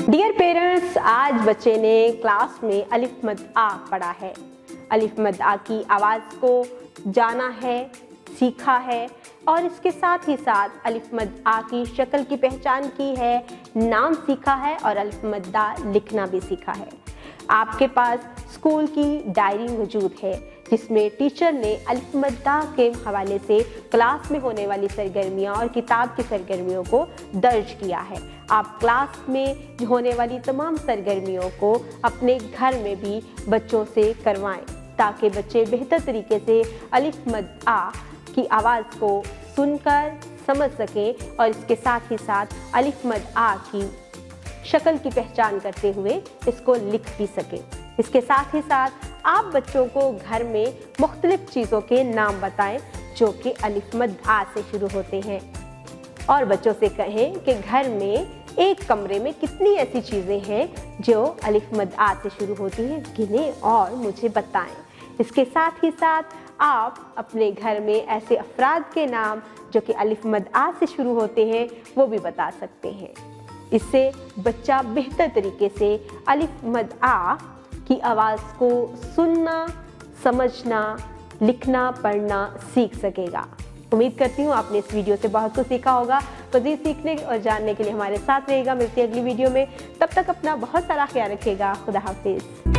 Dear parents, आज बच्चे ने क्लास में अलिफ मद आ पढ़ा है। अलिफ मद आ की आवाज़ को जाना है, सीखा है और इसके साथ ही साथ अलिफ मद आ की शक्ल की पहचान की है, नाम सीखा है और अलिफ मद आ लिखना भी सीखा है। आपके पास स्कूल की डायरी मौजूद है जिसमें टीचर ने अलिफ मद आ के हवाले से क्लास में होने वाली सरगर्मियाँ और किताब की सरगर्मियों को दर्ज किया है। आप क्लास में होने वाली तमाम सरगर्मियों को अपने घर में भी बच्चों से करवाएं ताकि बच्चे बेहतर तरीके से अलिफ मद आ की आवाज़ को सुनकर समझ सकें और इसके साथ ही साथ अलिफ मद आ की शक्ल की पहचान करते हुए इसको लिख भी सकें। इसके साथ ही साथ आप बच्चों को घर में मुख्तलिफ चीज़ों के नाम बताएं जो कि अलिफ मद आ से शुरू होते हैं और बच्चों से कहें कि घर में एक कमरे में कितनी ऐसी चीज़ें हैं जो अलिफ मद आ से शुरू होती हैं, गिनें और मुझे बताएं। इसके साथ ही साथ आप अपने घर में ऐसे अफराद के नाम जो कि अलिफ मद आ से शुरू होते हैं वो भी बता सकते हैं। इससे बच्चा बेहतर तरीके से अलिफ मद आ की आवाज़ को सुनना, समझना, लिखना, पढ़ना सीख सकेगा। उम्मीद करती हूँ आपने इस वीडियो से बहुत कुछ सीखा होगा। मज़ीद सीखने और जानने के लिए हमारे साथ रहेगा। मिलती है अगली वीडियो में, तब तक अपना बहुत सारा ख्याल रखिएगा। खुदा हाफिज़।